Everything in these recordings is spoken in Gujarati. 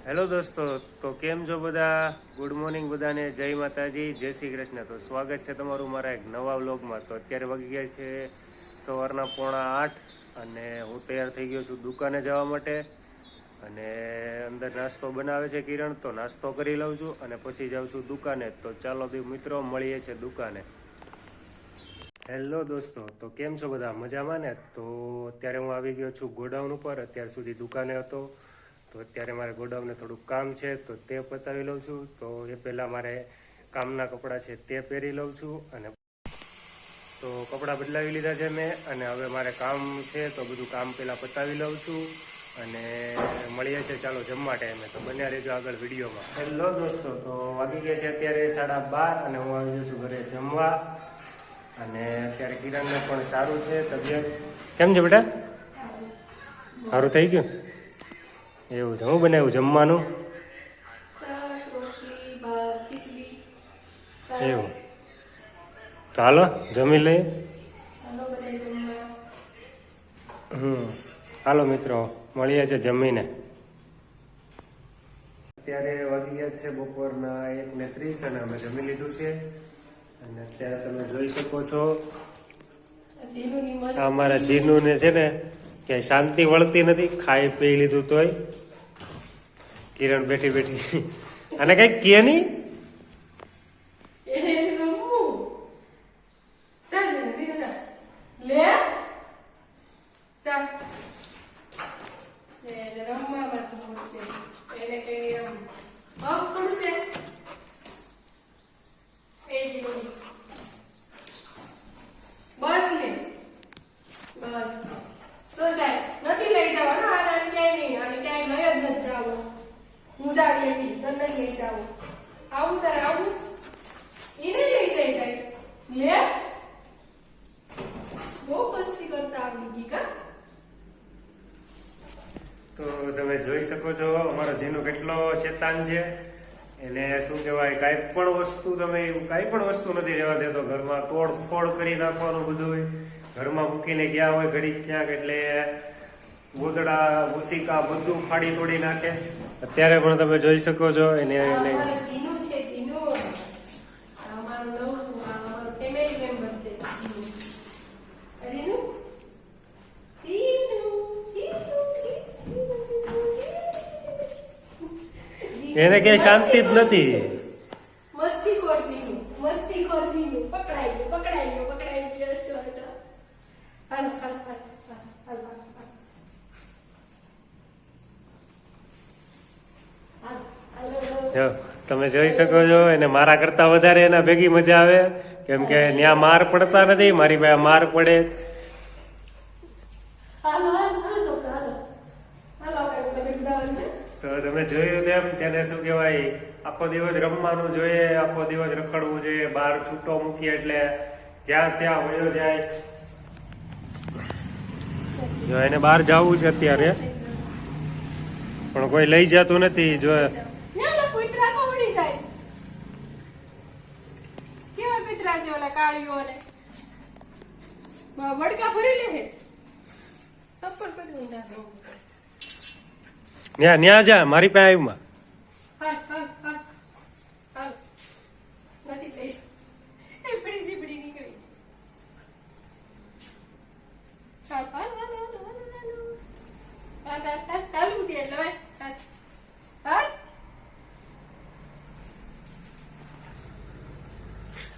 હેલો દોસ્તો, તો કેમ છો બધા? ગુડ મોર્નિંગ બધાને, જય માતાજી, જય શ્રી કૃષ્ણ. તો સ્વાગત છે તમારું મારા એક નવા વ્લોગમાં. તો અત્યારે વાગી ગયા છે સવારના 7:45 અને હું તૈયાર થઈ ગયો છું દુકાને જવા માટે. અને અંદર નાસ્તો બનાવે છે કિરણ, તો નાસ્તો કરી લઉં છું અને પછી જાઉં છું દુકાને. તો ચાલો મિત્રો, મળીએ છીએ દુકાને. હેલો દોસ્તો, તો કેમ છો બધા? મજામાં ને? તો અત્યારે હું આવી ગયો છું ગોડાઉન ઉપર. અત્યાર સુધી દુકાને હતો, તો અત્યારે મારે ગોડાઉનને થોડુંક કામ છે, તો તે પતાવી લઉં છું. તો એ પહેલાં મારે કામના કપડાં છે તે પહેરી લઉં છું. અને તો કપડાં બદલાવી લીધા છે મેં, અને હવે મારે કામ છે તો બધું કામ પહેલાં પતાવી લઉં છું. અને મળીએ છીએ ચાલો જમવા ટાઈમે, તો બન્યા રહેજો આગળ વિડીયોમાં. હેલો દોસ્તો, તો વાગી ગયા છે અત્યારે 12:30 અને હું આવી ગયો છું ઘરે જમવા. અને અત્યારે કિરણને પણ સારું છે તબિયત. કેમ છે બેટા? સારું થઈ ગયું? એવું છે. હું બનાવ્યું જમવાનું? એવું. ચાલો જમી લઈએ. હાલો મિત્રો, મળીએ છીએ જમીને. અત્યારે વાગી ગયા છે બપોરના 1:30 અને અમે જમી લીધું છે. અને અત્યારે તમે જોઈ શકો છો અમારા જીનુને છે ને ક્યાંય શાંતિ વળતી નથી. ખાઈ પી લીધું તોય કિરણ બેઠી બેઠી અને કઈ કે નહીં. તો તમે જોઈ શકો છો અમારો જીનો કેટલો શેતાન છે. એને શું કહેવાય, કાંઈ પણ વસ્તુ નથી રહેવા દેતો ઘરમાં. તોડફોડ કરી નાખવાનું બધું ઘરમાં મૂકીને ગયા હોય ઘડીક ક્યાંક, એટલે ગોદડા ભૂસિકા બધું ફાડી તોડી નાખે. અત્યારે પણ તમે જોઈ શકો છો એને એને ક્યાંય શાંતિ જ નથી. તમે જોઈ શકો છો એને મારા કરતા વધારે એના ભેગી મજા આવે, કેમ કે ત્યાં માર પડતા નથી, મારી પાસે માર પડે. તો તમે જોયું તેમ તેને શું કહેવાય, આખો દિવસ રમવાનું જોઈએ, આખો દિવસ રખડવું જોઈએ. બહાર છૂટો મૂકીએ એટલે જ્યાં ત્યાં વયો જાય. જો એને બહાર જવું છે અત્યારે, પણ કોઈ લઈ જતું નથી. જો ન્યા જા મારી પાસે આવ્યું.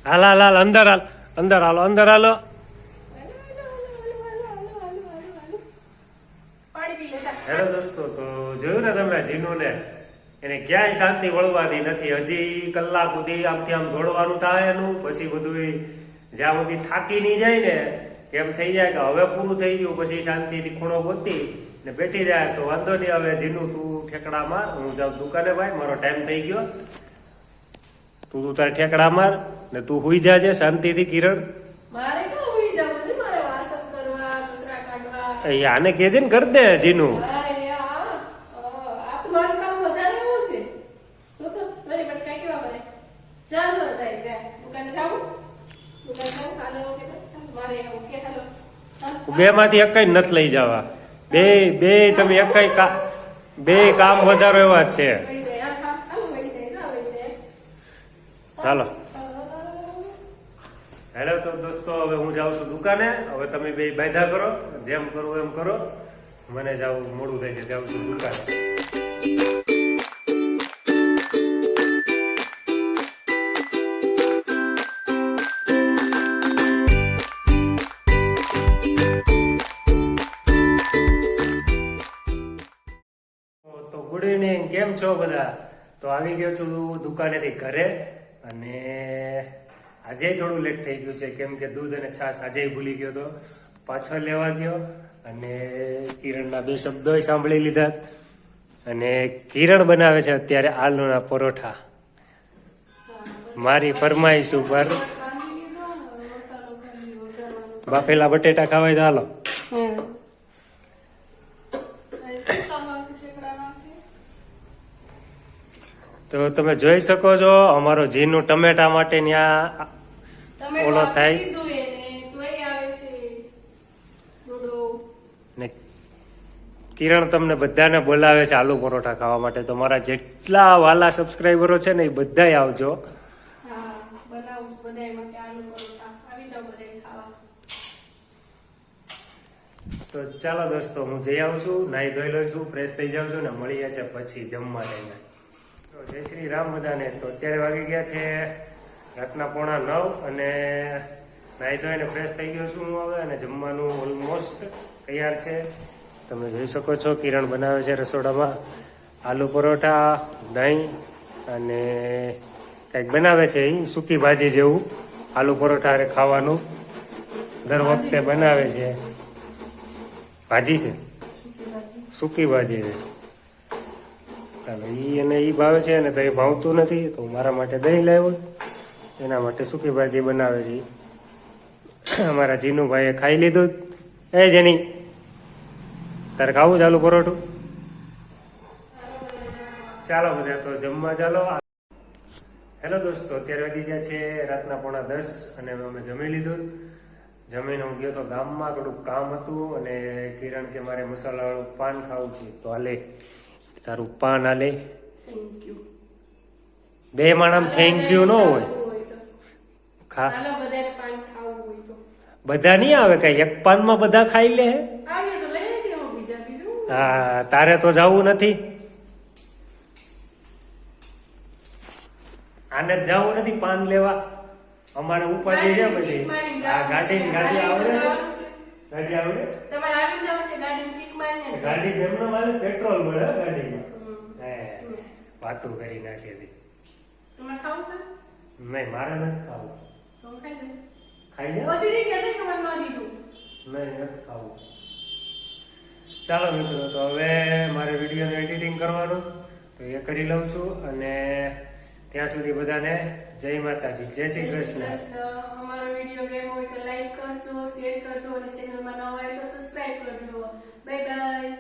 હાલ અંદર હાલો. હેલો દોસ્તો, તો જોયું ને તમે જીનુને, એને ક્યાંય શાંતિ વળવાની નથી. હજી કલાક સુધી આમથી આમ દોડવાનું થાય એનું. પછી બધું જ્યાં સુધી થાકી નહીં જાય ને એમ થઈ જાય કે હવે પૂરું થઈ ગયું, પછી શાંતિથી ખૂણો ગોતી ને બેઠી જાય. તો વાંધો નહીં, હવે જીનુ તું ઠેકડા માર, હું જાઉં દુકાને. ભાઈ મારો ટાઈમ થઈ ગયો, તું તારે ઠેકડા માર ને તું હુઈ જાજે શાંતિથી. કિરણ આને કેજે ને કરી દે જીનુ. બે માંથી એક નથી લઈ જવા. બે તમે એક બે કામ વધારો એવા જ છે. ચાલો હેલો તો દોસ્તો, હવે હું જાઉં છું દુકાને. હવે તમે બે બાયધા કરો, જેમ કરવું એમ કરો. મને જાવું મોડું થઈ જાય, જાઉં છું દુકાને. તો ગુડ ઇવનિંગ, કેમ છો બધા? તો આવી ગયો છું દુકાનેથી ઘરે, અને આજે થોડું લેટ થઈ ગયું છે કેમ કે દૂધ અને છાશ આજે ભૂલી ગયો તો પાછો લેવા ગયો. અને કિરણના બે શબ્દો સાંભળી લીધા. અને કિરણ બનાવે છે અત્યારે આલુના પરોઠા મારી ફરમાઈશ ઉપર. બાફેલા બટેટા ખાવાય તો હાલો. તો તમે જોઈ શકો છો અમારો જીનું ટમેટા માટે ત્યાં ઓલો થાય ને કિરણ તમને બધાને બોલાવે છે આલુ પરોઠા ખાવા માટે. તો મારા જેટલા વાલા સબસ્ક્રાઈબરો છે ને એ બધા આવજો. તો ચાલો દોસ્તો, હું જઈ આવું છું, નાહી ધોઈ લઉં છું, ફ્રેશ થઈ જાઉં છું ને મળીએ છે પછી જમવા ટાઈમે. તો જય શ્રી રામ બધાને. તો અત્યારે વાગી ગયા છે રાતના 8:45 અને નાહી ધોઈને ફ્રેશ થઈ ગયો છું હું હવે. અને જમવાનું ઓલમોસ્ટ તૈયાર છે. તમે જોઈ શકો છો કિરણ બનાવે છે રસોડામાં આલુ પરોઠા, દહીં અને કંઈક બનાવે છે એ સૂકી ભાજી જેવું. આલુ પરોઠા ખાવાનું દર વખતે બનાવે છે. ભાજી છે, સૂકી ભાજી છે. ચાલો, એને એ ભાવે છે અને દહીં ભાવતું નથી, તો મારા માટે દહીં લાવ્યો, એના માટે સૂકી ભાજી બનાવે છે. અમારા જીનુભાઈએ ખાઈ લીધું. એ જેની તારે ખાવું ચાલુ પરોઠું? ચાલો બધા તો જમવા ચાલો. હેલો દોસ્તો, અત્યારે વાગી ગયા છે રાતના 9:45 અને અમે જમી લીધું. જમીને હું ગયો તો ગામમાં, થોડુંક કામ હતું. અને કિરણ કે મારે મસાલાવાળું પાન ખાવું છે. તો હાલે તારું પાન હાલે. બે માણસ થેન્ક યુ ન હોય. ખા બધા નહીં આવે કઈ, એક પાનમાં બધા ખાઈ લે. હા, તારે તો જવું નથી, આને જવું નથી પાન લેવા. અમારે ઉપાધિ છે બધી. આ ગાડી આવડે, ગાડી આવડે. ગાડી જેમનો મારે પેટ્રોલ મળે ગાડીમાં. વાતું કરી નાખી હતી. નહીં, મારે નથી ખાવું. ખાઈ જા. નહીં, નથી ખાવું. ચાલો મિત્રો, તો હવે મારે વિડીયોનું એડિટિંગ કરવાનું, તો એ કરી લઉં છું. અને ત્યાં સુધી બધાને જય માતાજી, જય શ્રી કૃષ્ણ. અમારો વિડીયો ગમ્યો હોય તો લાઈક કરજો, શેર કરજો અને ચેનલમાં નવા હોય તો સબસ્ક્રાઇબ કરજો. Bye bye.